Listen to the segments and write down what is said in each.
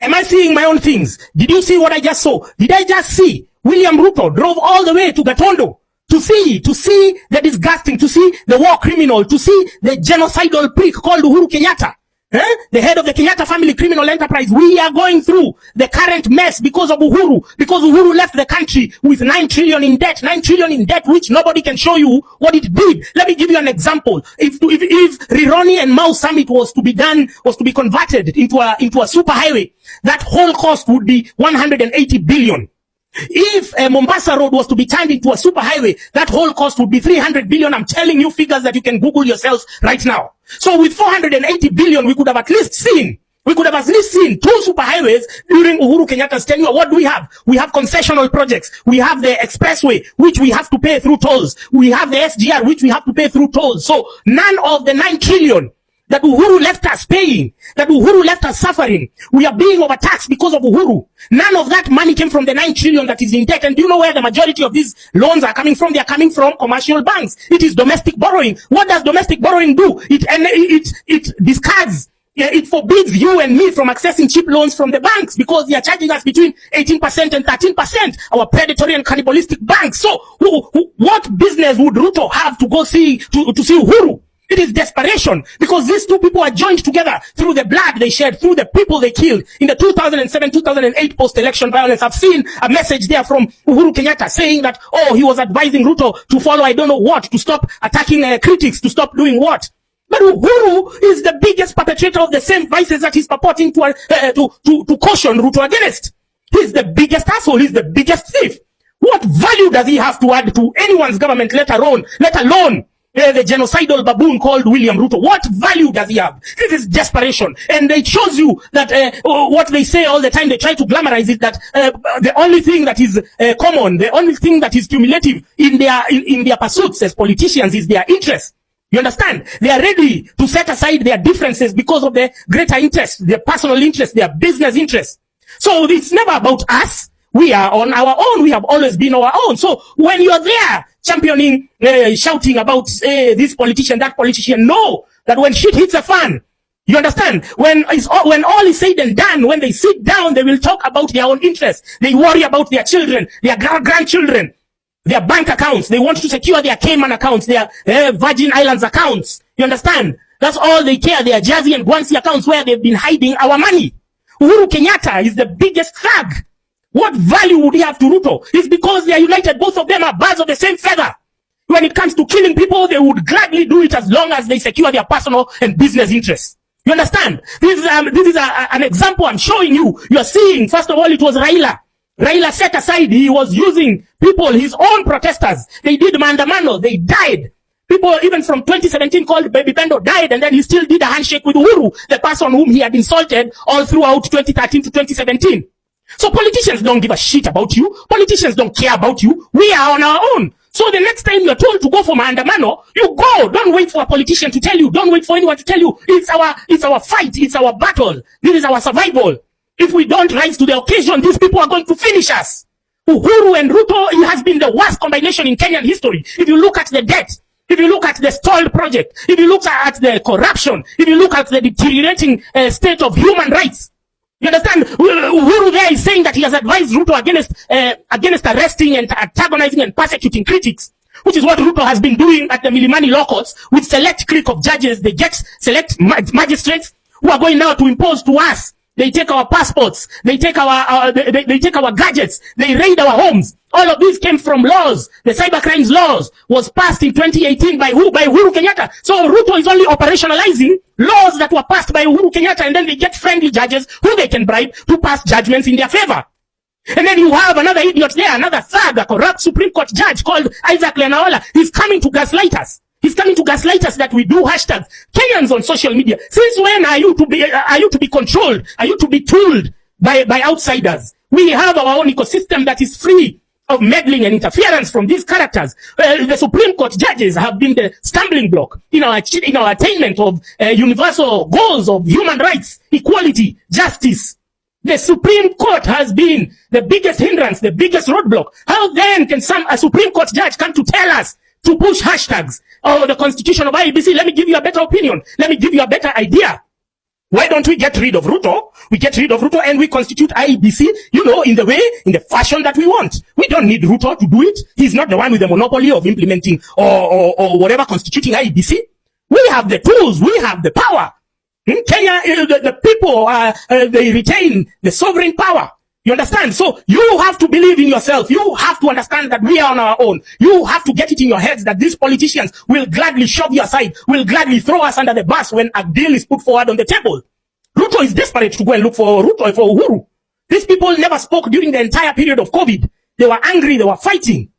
Am I seeing my own things? Did you see what I just saw? Did I just see William Ruto drove all the way to Gatondo to see the disgusting, to see the war criminal, to see the genocidal prick called Uhuru Kenyatta? The head of the Kenyatta family criminal enterprise. We are going through the current mess because of Uhuru, because Uhuru left the country with 9 trillion in debt, which nobody can show you what it did. Let me give you an example. If Rironi and Mau Summit was to be converted into a super highway, that whole cost would be 180 billion. If Mombasa Road was to be turned into a super highway, that whole cost would be 300 billion. I'm telling you figures that you can Google yourselves right now. So with 480 billion, we could have at least seen 2 super highways during Uhuru Kenyatta's tenure. What do we have? We have concessional projects. We have the expressway, which we have to pay through tolls. We have the SGR, which we have to pay through tolls. So none of the 9 trillion that Uhuru left us paying, that Uhuru left us suffering, we are being overtaxed because of Uhuru. None of that money came from the 9 trillion that is in debt. And do you know where the majority of these loans are coming from? They are coming from commercial banks. It is domestic borrowing. What does domestic borrowing do? It discards, it forbids you and me from accessing cheap loans from the banks because they are charging us between 18% and 13%, our predatory and cannibalistic banks. So what business would Ruto have to go see to see Uhuru? It is desperation, because these two people are joined together through the blood they shed, through the people they killed in the 2007-2008 post-election violence. I've seen a message there from Uhuru Kenyatta saying that, he was advising Ruto to follow I don't know what, to stop attacking critics, to stop doing what. But Uhuru is the biggest perpetrator of the same vices that he's purporting to caution Ruto against. He's the biggest asshole. He's the biggest thief. What value does he have to add to anyone's government, let alone the genocidal baboon called William Ruto? What value does he have? This is desperation. And it shows you that what they say all the time, they try to glamorize it, that the only thing that is common, the only thing that is cumulative in their pursuits as politicians is their interest. You understand? They are ready to set aside their differences because of their greater interest, their personal interest, their business interest. So it's never about us. We are on our own. We have always been our own. So when you're there championing, shouting about this politician, that politician, know that when shit hits a fan, you understand? When all is said and done, when they sit down, they will talk about their own interests. They worry about their children, their grandchildren, their bank accounts. They want to secure their Cayman accounts, their Virgin Islands accounts. You understand? That's all they care. Their Jersey and Guernsey accounts where they've been hiding our money. Uhuru Kenyatta is the biggest thug. What value would he have to Ruto? It's because they are united. Both of them are birds of the same feather. When it comes to killing people, they would gladly do it as long as they secure their personal and business interests. You understand? This is an example I'm showing you. You are seeing, first of all, it was Raila. Raila set aside. He was using people, his own protesters. They did maandamano. They died. People even from 2017 called Baby Bendo died, and then he still did a handshake with Uhuru, the person whom he had insulted all throughout 2013 to 2017. So politicians don't give a shit about you. Politicians don't care about you. We are on our own. So the next time you're told to go for maandamano, you go. Don't wait for a politician to tell you. Don't wait for anyone to tell you. It's our fight. It's our battle. This is our survival. If we don't rise to the occasion, these people are going to finish us. Uhuru and Ruto, it has been the worst combination in Kenyan history. If you look at the debt, if you look at the stalled project, if you look at the corruption, if you look at the deteriorating state of human rights, you understand? Uhuru there is saying that he has advised Ruto against arresting and antagonizing and persecuting critics, which is what Ruto has been doing at the Milimani law courts with select clique of judges. They get select magistrates who are going now to impose to us. They take our passports. They take they take our gadgets. They raid our homes. All of these came from laws. The cyber crimes laws was passed in 2018 by who? By Uhuru Kenyatta. So Ruto is only operationalizing laws that were passed by Uhuru Kenyatta, and then they get friendly judges who they can bribe to pass judgments in their favor. And then you have another idiot there, another thug, a corrupt Supreme Court judge called Isaac Lenaola. He's coming to gaslight us. He's coming to gaslight us that we do hashtags. Kenyans on social media. Since when are you to be controlled? Are you to be tooled by outsiders? We have our own ecosystem that is free of meddling and interference from these characters. The Supreme Court judges have been the stumbling block in our attainment of universal goals of human rights, equality, justice. The Supreme Court has been the biggest hindrance, the biggest roadblock. How then can a Supreme Court judge come to tell us to push hashtags? Oh, the constitution of IEBC, let me give you a better opinion. Let me give you a better idea. Why don't we get rid of Ruto? We get rid of Ruto and we constitute IEBC, in the fashion that we want. We don't need Ruto to do it. He's not the one with the monopoly of implementing or whatever constituting IEBC. We have the tools. We have the power. In Kenya, the people, they retain the sovereign power. You understand? So you have to believe in yourself. You have to understand that we are on our own. You have to get it in your heads that these politicians will gladly shove you aside, will gladly throw us under the bus when a deal is put forward on the table. Ruto is desperate to go and look for Uhuru. These people never spoke during the entire period of COVID. They were angry, they were fighting.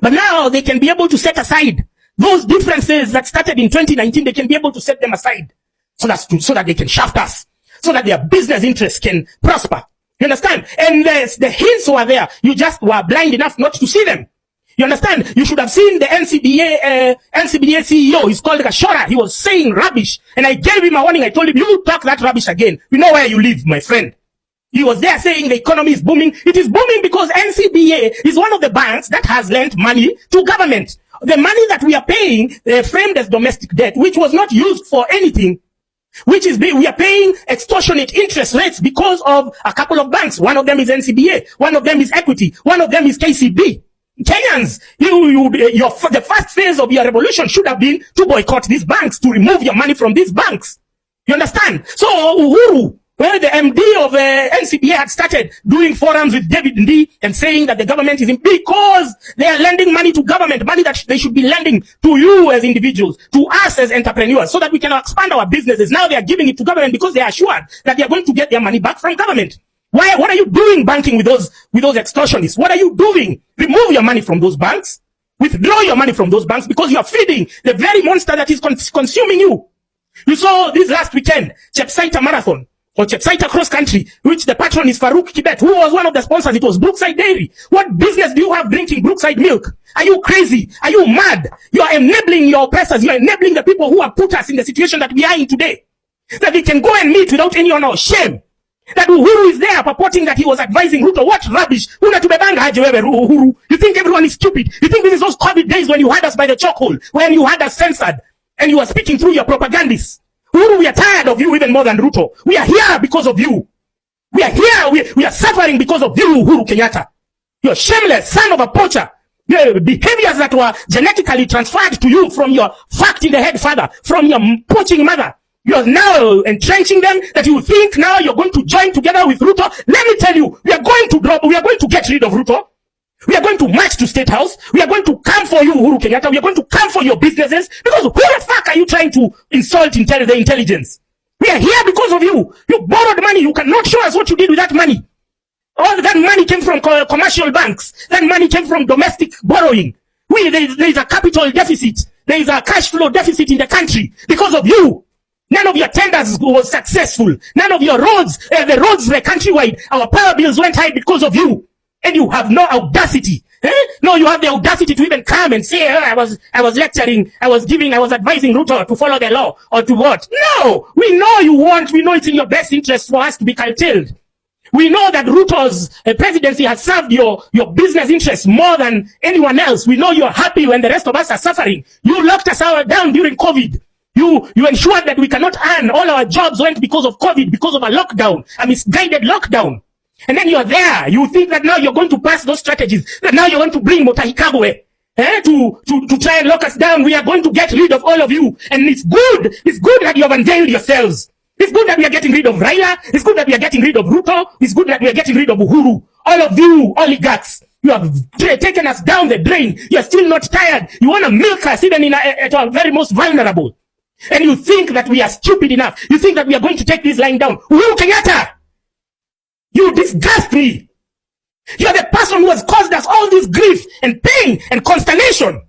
But now they can be able to set aside those differences that started in 2019. They can be able to set them aside so that they can shaft us, so that their business interests can prosper. You understand? And the hints were there. You just were blind enough not to see them. You understand? You should have seen the NCBA CEO. He's called Gashora. He was saying rubbish. And I gave him a warning. I told him, you talk that rubbish again. We know where you live, my friend. He was there saying the economy is booming. It is booming because NCBA is one of the banks that has lent money to government. The money that we are paying, framed as domestic debt, which was not used for anything, we are paying extortionate interest rates because of a couple of banks. One of them is NCBA. One of them is Equity. One of them is KCB. Kenyans, the first phase of your revolution should have been to boycott these banks, to remove your money from these banks. You understand? So Uhuru, where the MD of NCBA had started doing forums with David Ndii and saying that the government is because they are lending money to government, money that they should be lending to you as individuals, to us as entrepreneurs, so that we can expand our businesses. Now they are giving it to government because they are assured that they are going to get their money back from government. What are you doing banking with those extortionists? What are you doing? Remove your money from those banks. Withdraw your money from those banks because you are feeding the very monster that is consuming you. You saw this last weekend, Chepsaita Marathon, or Chepsaita Cross Country, which the patron is Farouk Kibet, who was one of the sponsors. It was Brookside Dairy. What business do you have drinking Brookside milk? Are you crazy? Are you mad? You are enabling your oppressors. You are enabling the people who have put us in the situation that we are in today. That we can go and meet without any honor or shame. That Uhuru is there purporting that he was advising Ruto. What rubbish. Uhuru. You think everyone is stupid? You think this is those COVID days when you had us by the chokehold, when you had us censored, and you were speaking through your propagandists? Uhuru, we are tired of you even more than Ruto. We are here because of you. We are here. We are suffering because of you, Uhuru Kenyatta. You're shameless, son of a poacher. Your behaviors that were genetically transferred to you from your fucked in the head father, from your poaching mother. You're now entrenching them, that you think now you're going to join together with Ruto. Let me tell you, we are going to get rid of Ruto. We are going to march to State House. We are going to come for you, Uhuru Kenyatta. We are going to come for your businesses. Because who the fuck are you trying to insult the intelligence? We are here because of you. You borrowed money. You cannot show us what you did with that money. All that money came from commercial banks. That money came from domestic borrowing. There is a capital deficit. There is a cash flow deficit in the country because of you. None of your tenders was successful. None of your roads, the roads were countrywide. Our power bills went high because of you. And you have no audacity. No, you have the audacity to even come and say, I was lecturing, I was advising Ruto to follow the law or to what? No, we know we know it's in your best interest for us to be curtailed. We know that Ruto's presidency has served your business interests more than anyone else. We know you're happy when the rest of us are suffering. You locked us down during COVID. You ensured that we cannot earn. All our jobs went because of COVID, because of a lockdown, a misguided lockdown. And then you're there. You think that now you're going to pass those strategies. That now you're going to bring Mutahi Kagwe to try and lock us down. We are going to get rid of all of you. And it's good. It's good that you have unveiled yourselves. It's good that we are getting rid of Raila. It's good that we are getting rid of Ruto. It's good that we are getting rid of Uhuru. All of you oligarchs. You have taken us down the drain. You're still not tired. You want to milk us even at our very most vulnerable. And you think that we are stupid enough. You think that we are going to take this line down. Uhuru Kenyatta, you disgust me. You're the person who has caused us all this grief and pain and consternation.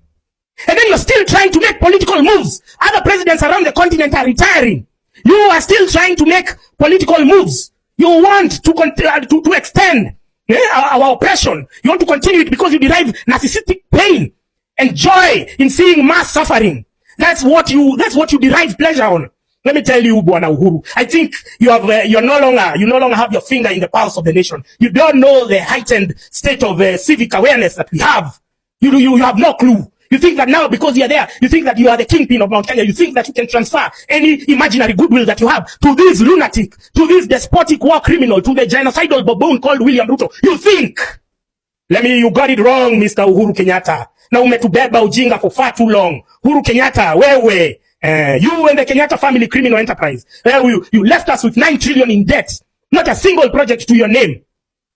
And then you're still trying to make political moves. Other presidents around the continent are retiring. You are still trying to make political moves. You want to extend our oppression. You want to continue it because you derive narcissistic pain and joy in seeing mass suffering. That's what you derive pleasure on. Let me tell you, Bwana Uhuru, I think you no longer have your finger in the pulse of the nation. You don't know the heightened state of civic awareness that we have. You have no clue. You think that now because you're there, you think that you are the kingpin of Mount Kenya, you think that you can transfer any imaginary goodwill that you have to this lunatic, to this despotic war criminal, to the genocidal baboon called William Ruto. You think. You got it wrong, Mr. Uhuru Kenyatta. Na umetubeba ujinga for far too long. Uhuru Kenyatta, wewe. You and the Kenyatta family criminal enterprise. You left us with 9 trillion in debt. Not a single project to your name.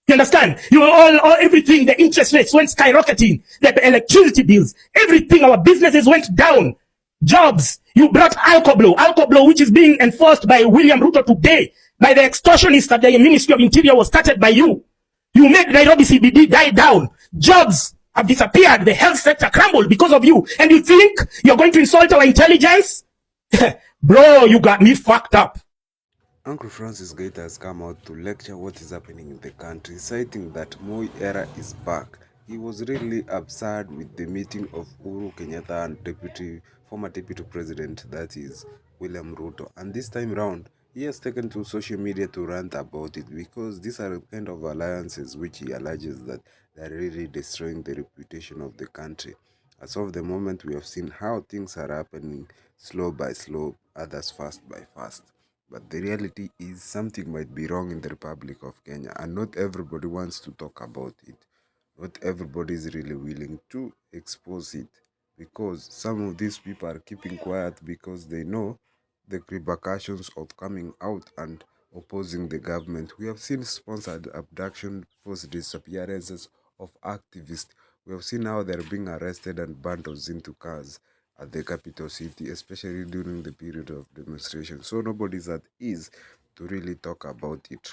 You understand? Everything, the interest rates went skyrocketing. The electricity bills, everything, our businesses went down. Jobs. You brought Alcoblo, which is being enforced by William Ruto today, by the extortionists that the Ministry of Interior was started by you. You made Nairobi CBD die down. Jobs have disappeared. The health sector crumbled because of you. And you think you're going to insult our intelligence? Bro, you got me fucked up. Uncle Francis Gaita has come out to lecture what is happening in the country, citing that Moi era is back. He was really absurd with the meeting of Uhuru Kenyatta and former deputy president, that is William Ruto. And this time round, he has taken to social media to rant about it because these are the kind of alliances which he alleges that they are really destroying the reputation of the country. As of the moment, we have seen how things are happening slow by slow, others fast by fast. But the reality is something might be wrong in the Republic of Kenya, and not everybody wants to talk about it. Not everybody is really willing to expose it because some of these people are keeping quiet because they know the repercussions of coming out and opposing the government. We have seen sponsored abduction, forced disappearances of activists. We have seen how they're being arrested and bundled into cars at the capital city, especially during the period of demonstration. So nobody's at ease to really talk about it.